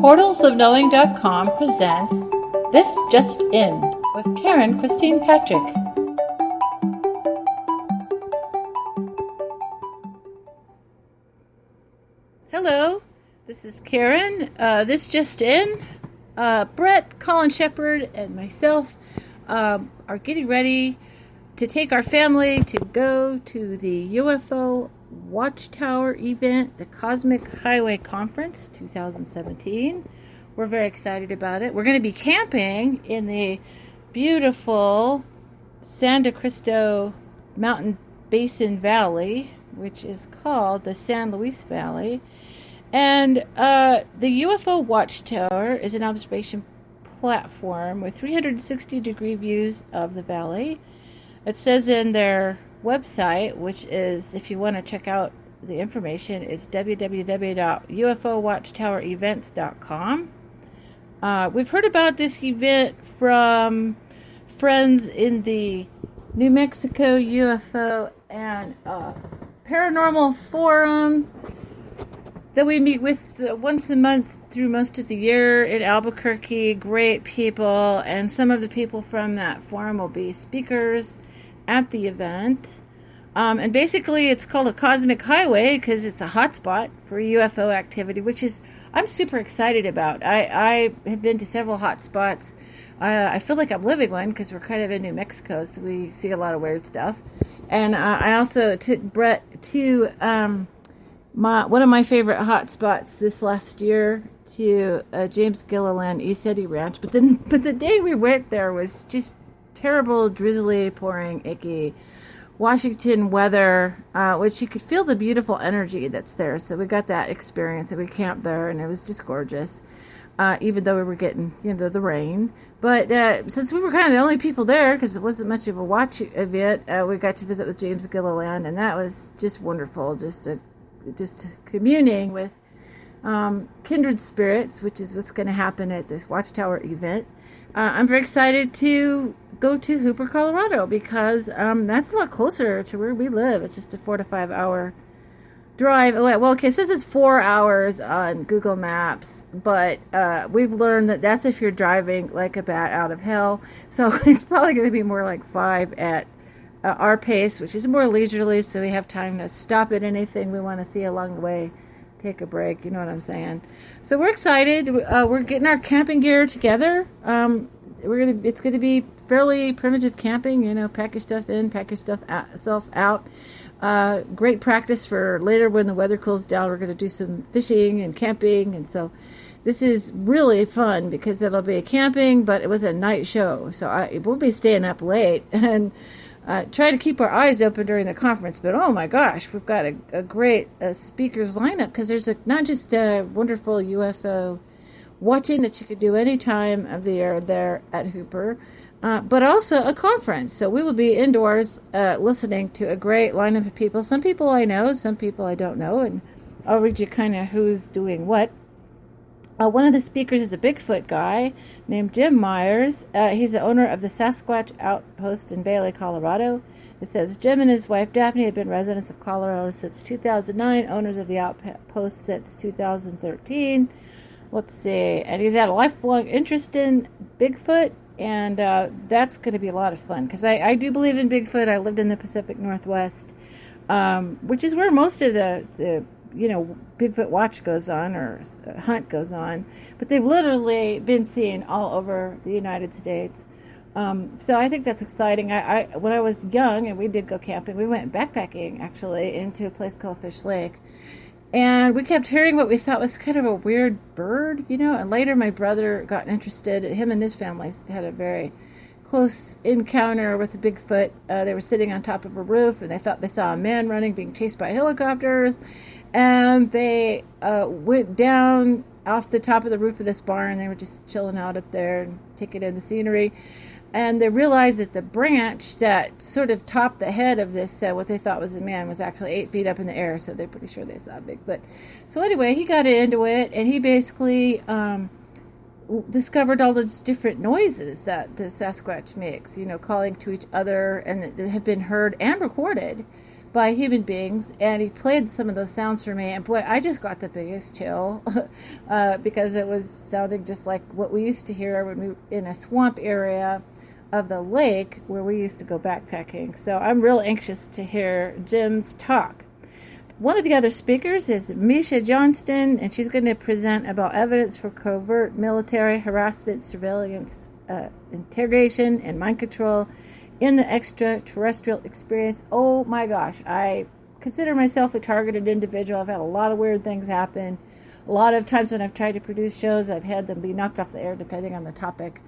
PortalsOfKnowing.com presents This Just In with Karen Christine Patrick. Hello, this is Karen. This Just In. Brett, Colin Shepard, and myself are getting ready to take our family to go to the UFO Watchtower event, the Cosmic Highway Conference 2017. We're very excited about it. We're going to be camping in the beautiful Santa Cristo Mountain Basin Valley, which is called the San Luis Valley. And the UFO Watchtower is an observation platform with 360-degree views of the valley. It says in their website, which is, if you want to check out the information, it's www.ufowatchtowerevents.com. We've heard about this event from friends in the New Mexico UFO and Paranormal Forum that we meet with once a month through most of the year in Albuquerque. Great people, and some of the people from that forum will be speakers at the event. And basically it's called a Cosmic Highway because it's a hotspot for UFO activity, which is I'm super excited about. I have been to several hotspots. I feel like I'm living one because we're kind of in New Mexico, so we see a lot of weird stuff. And I also took Brett to one of my favorite hotspots this last year, to James Gilliland East City Ranch. But the day we went there was just terrible, drizzly, pouring, icky Washington weather, which you could feel the beautiful energy that's there. So we got that experience, and we camped there, and it was just gorgeous, even though we were getting the rain. But since we were kind of the only people there, because it wasn't much of a watch event, we got to visit with James Gilliland, and that was just wonderful, just communing with kindred spirits, which is what's going to happen at this Watchtower event. I'm very excited to go to Hooper, Colorado, because that's a lot closer to where we live. It's just a 4 to 5 hour drive. Well, okay, it says it's 4 hours on Google Maps, but we've learned that that's if you're driving like a bat out of hell. So it's probably going to be more like 5 at our pace, which is more leisurely, so we have time to stop at anything we want to see along the way, take a break, you know what I'm saying. So we're excited. We're getting our camping gear together. It's gonna be fairly primitive camping, pack your stuff in, pack your self out. Great practice for later when the weather cools down. We're gonna do some fishing and camping, and so this is really fun because it'll be camping but with a night show. So we'll be staying up late and try to keep our eyes open during the conference. But oh my gosh, we've got a great speakers lineup, because there's not just a wonderful UFO watching that you could do any time of the year there at Hooper, but also a conference. So we will be indoors listening to a great lineup of people. Some people I know, some people I don't know, and I'll read you kind of who's doing what. One of the speakers is a Bigfoot guy named Jim Myers. He's the owner of the Sasquatch Outpost in Bailey, Colorado. It says, Jim and his wife Daphne have been residents of Colorado since 2009, owners of the outpost since 2013. Let's see. And he's had a lifelong interest in Bigfoot, and that's going to be a lot of fun, because I do believe in Bigfoot. I lived in the Pacific Northwest, which is where most of the Bigfoot watch goes on, or hunt goes on, but they've literally been seen all over the United States. So I think that's exciting. When I was young and we did go camping, we went backpacking actually into a place called Fish Lake, and we kept hearing what we thought was kind of a weird bird, and later my brother got interested. Him and his family had a very close encounter with a Bigfoot. They were sitting on top of a roof, and they thought they saw a man running, being chased by helicopters. And they went down off the top of the roof of this barn. They were just chilling out up there and taking in the scenery. And they realized that the branch that sort of topped the head of this, what they thought was a man, was actually 8 feet up in the air. So they're pretty sure they saw Bigfoot. So anyway, he got into it, and he basically discovered all those different noises that the Sasquatch makes, calling to each other, and that have been heard and recorded by human beings, and he played some of those sounds for me, and boy, I just got the biggest chill because it was sounding just like what we used to hear when we were in a swamp area of the lake where we used to go backpacking. So I'm real anxious to hear Jim's talk. One of the other speakers is Misha Johnston, and she's going to present about evidence for covert military harassment, surveillance, interrogation, and mind control in the extraterrestrial experience. Oh my gosh, I consider myself a targeted individual. I've had a lot of weird things happen. A lot of times when I've tried to produce shows, I've had them be knocked off the air depending on the topic.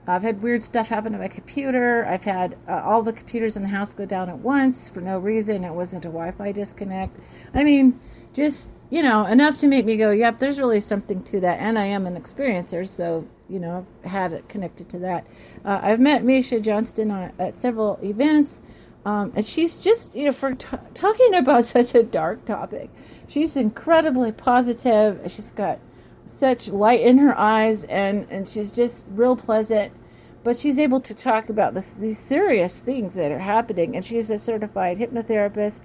I've had weird stuff happen to my computer. I've had all the computers in the house go down at once for no reason. It wasn't a Wi-Fi disconnect. I mean, just, enough to make me go, yep, there's really something to that. And I am an experiencer, so, I've had it connected to that. I've met Misha Johnston at several events. And she's just, for talking about such a dark topic, she's incredibly positive. She's got such light in her eyes, and she's just real pleasant. But she's able to talk about these serious things that are happening. And she's a certified hypnotherapist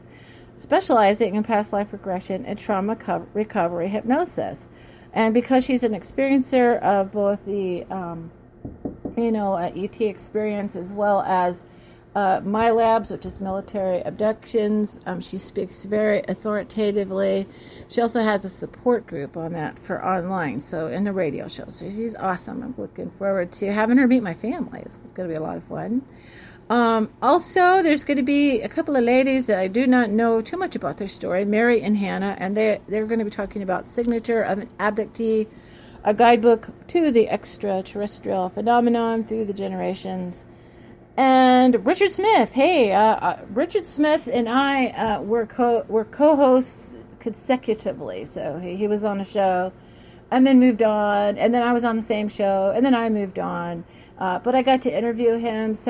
specializing in past life regression and trauma recovery hypnosis. And because she's an experiencer of both the, ET experience as well as My Labs, which is military abductions. She speaks very authoritatively. She also has a support group on that for online, so in the radio show. So she's awesome. I'm looking forward to having her meet my family. It's going to be a lot of fun. Also, there's going to be a couple of ladies that I do not know too much about their story, Mary and Hannah, and they're going to be talking about Signature of an Abductee, a guidebook to the extraterrestrial phenomenon through the generations. And Richard Smith, Richard Smith and I were co-hosts consecutively. So he was on a show, and then moved on, and then I was on the same show, and then I moved on. But I got to interview him a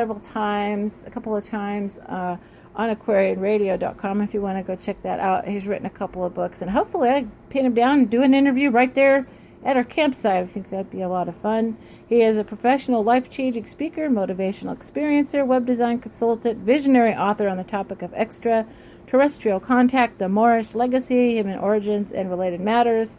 couple of times on AquarianRadio.com. If you want to go check that out, he's written a couple of books, and hopefully I pin him down and do an interview right there at our campsite. I think that'd be a lot of fun. He is a professional life-changing speaker, motivational experiencer, web design consultant, visionary author on the topic of extraterrestrial contact, the Moorish legacy, human origins, and related matters.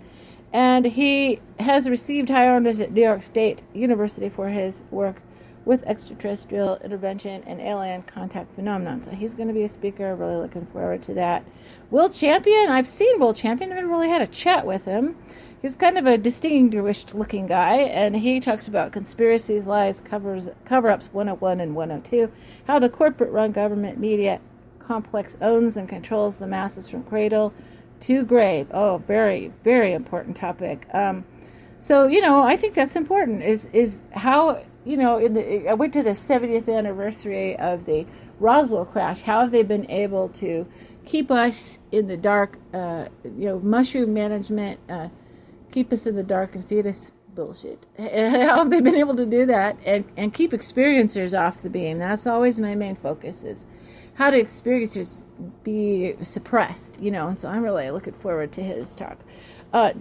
And he has received high honors at New York State University for his work with extraterrestrial intervention and alien contact phenomenon. So he's going to be a speaker. Really looking forward to that. Will Champion, I've seen Will Champion. I've never really had a chat with him. He's kind of a distinguished-looking guy, and he talks about conspiracies, lies, cover-ups 101 and 102, how the corporate-run government media complex owns and controls the masses from cradle to grave. Oh, very, very important topic. So, I think that's important, is how, I went to the 70th anniversary of the Roswell crash. How have they been able to keep us in the dark, mushroom management, keep us in the dark and feed us bullshit. How have they been able to do that and keep experiencers off the beam? That's always my main focus, is how do experiencers be suppressed, and so I'm really looking forward to his talk.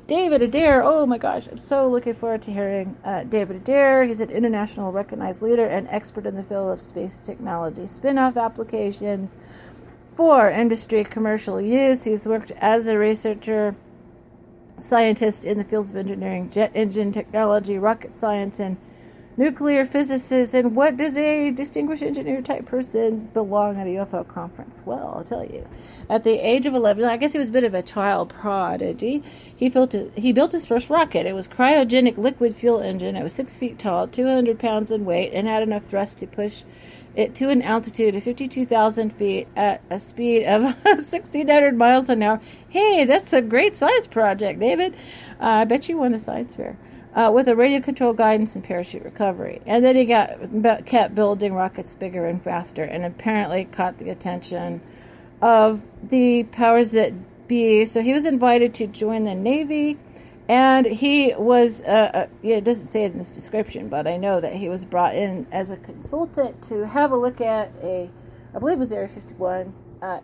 David Adair, oh my gosh, I'm so looking forward to hearing David Adair. He's an international recognized leader and expert in the field of space technology, spin-off applications for industry commercial use. He's worked as a researcher, scientist in the fields of engineering, jet engine technology, rocket science, and nuclear physicists. And what does a distinguished engineer type person belong at a UFO conference? Well, I'll tell you. At the age of 11, I guess he was a bit of a child prodigy. He built his first rocket. It was cryogenic liquid fuel engine. It was 6 feet tall, 200 pounds in weight, and had enough thrust to push it to an altitude of 52,000 feet at a speed of 1,600 miles an hour. Hey, that's a great science project, David. I bet you won the science fair. With a radio control guidance and parachute recovery. And then he kept building rockets bigger and faster, and apparently caught the attention of the powers that be. So he was invited to join the Navy, and he was, it doesn't say it in this description, but I know that he was brought in as a consultant to have a look at I believe it was Area 51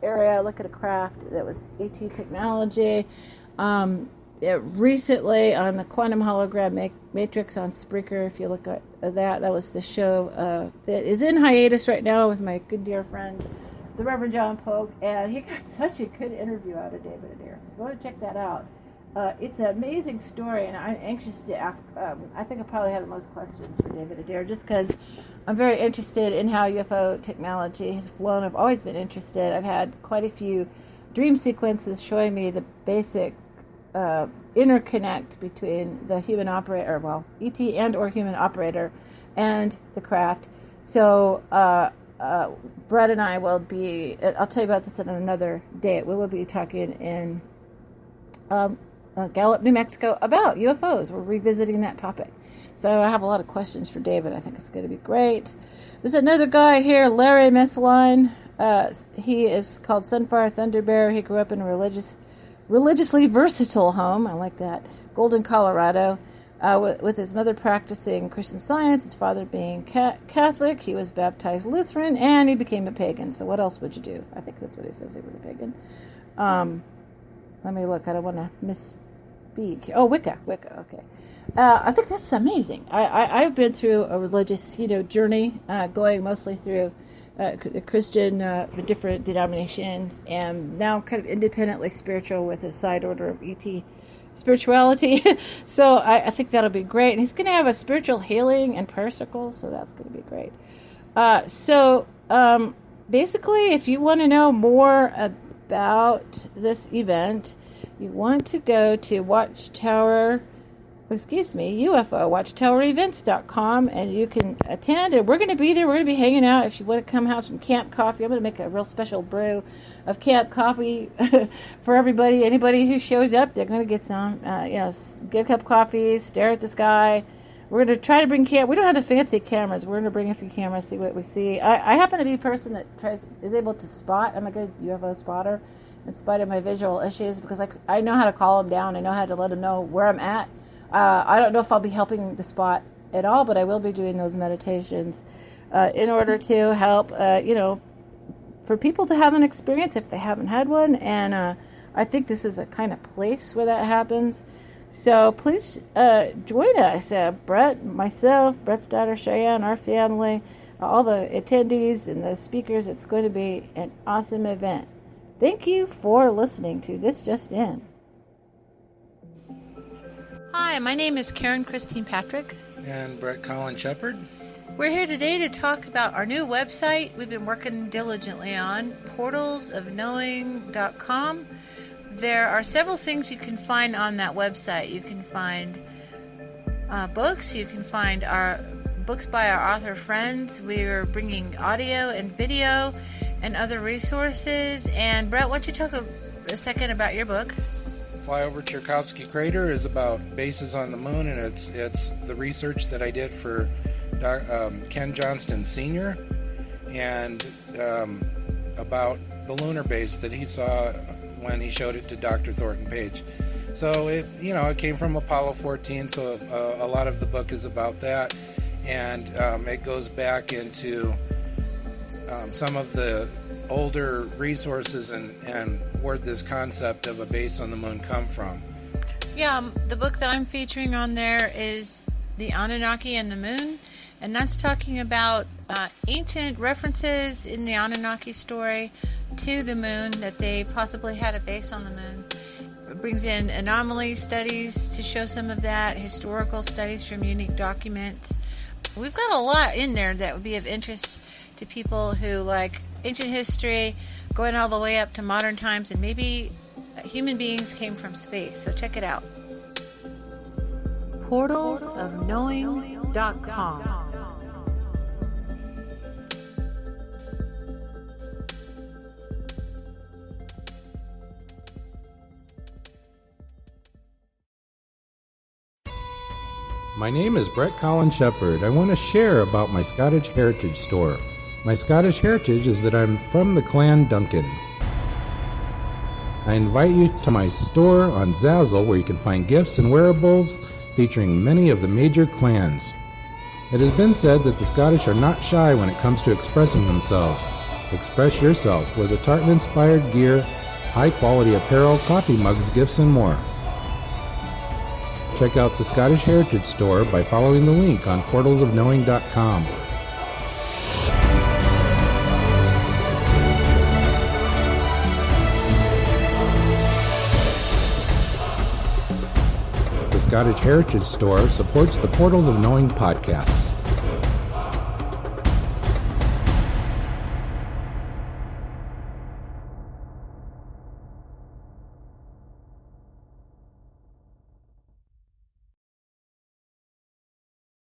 area, look at a craft that was AT technology. Recently on the Quantum Hologram Matrix on Spreaker, if you look at that was the show that is in hiatus right now with my good dear friend the Reverend John Pogue, and he got such a good interview out of David Adair. So go and check that out. It's an amazing story, and I'm anxious to ask. I think I probably have the most questions for David Adair, just because I'm very interested in how UFO technology has flown. I've always been interested. I've had quite a few dream sequences showing me the basic interconnect between the human operator, well, ET and or human operator, and the craft. So Brett and I will be, I'll tell you about this on another date. We will be talking in Gallup, New Mexico about UFOs. We're revisiting that topic. So I have a lot of questions for David. I think it's going to be great. There's another guy here, Larry Messeline. He is called Sunfire Thunderbear. He grew up in a religiously versatile home. I like that. Golden, Colorado. With his mother practicing Christian Science, his father being Catholic. He was baptized Lutheran, and he became a pagan. So what else would you do? I think that's what he says. He was a pagan. Let me look. I don't want to misspeak. Oh, Wicca. Okay. I think that's amazing. I've been through a religious, journey, going mostly through Christian, different denominations, and now kind of independently spiritual with a side order of ET spirituality. So I think that'll be great. And he's going to have a spiritual healing and prayer circle, so that's going to be great. Basically, if you want to know more about this event, you want to go to Watchtower, Watchtowerevents.com, and you can attend, and we're going to be there. We're going to be hanging out. If you want to come have some camp coffee, I'm going to make a real special brew of camp coffee for everybody. Anybody who shows up, they're going to get some, get a cup of coffee, stare at the sky. We're going to try to bring we don't have the fancy cameras. We're going to bring a few cameras, see what we see. I happen to be a person that is able to spot. I'm a good UFO spotter in spite of my visual issues, because I know how to call them down. I know how to let them know where I'm at. I don't know if I'll be helping the spot at all, but I will be doing those meditations in order to help, for people to have an experience if they haven't had one. And I think this is a kind of place where that happens. So please join us, Brett, myself, Brett's daughter Cheyenne, our family, all the attendees and the speakers. It's going to be an awesome event. Thank you for listening to This Just In. Hi, my name is Karen Christine Patrick. And Brett Colin Shepard. We're here today to talk about our new website we've been working diligently on, portalsofknowing.com. There are several things you can find on that website. You can find books. You can find our books by our author friends. We're bringing audio and video and other resources. And Brett, why don't you talk a second about your book? Fly Over Tchaikovsky Crater is about bases on the moon, and it's the research that I did for Ken Johnston Sr. and about the lunar base that he saw when he showed it to Dr. Thornton Page. So it came from Apollo 14, so a lot of the book is about that, and it goes back into some of the older resources and where this concept of a base on the moon come from. Yeah, the book that I'm featuring on there is The Anunnaki and the Moon, and that's talking about ancient references in the Anunnaki story to the moon, that they possibly had a base on the moon. It brings in anomaly studies to show some of that, historical studies from unique documents. We've got a lot in there that would be of interest to people who like ancient history, going all the way up to modern times, and maybe human beings came from space. So check it out. portalsofknowing.com. My name is Brett Colin Shepard. I want to share about my Scottish Heritage store. My Scottish heritage is that I'm from the clan Duncan. I invite you to my store on Zazzle, where you can find gifts and wearables featuring many of the major clans. It has been said that the Scottish are not shy when it comes to expressing themselves. Express yourself with the Tartan-inspired gear, high-quality apparel, coffee mugs, gifts, and more. Check out the Scottish Heritage Store by following the link on portalsofknowing.com. Scottish Heritage Store supports the Portals of Knowing podcasts.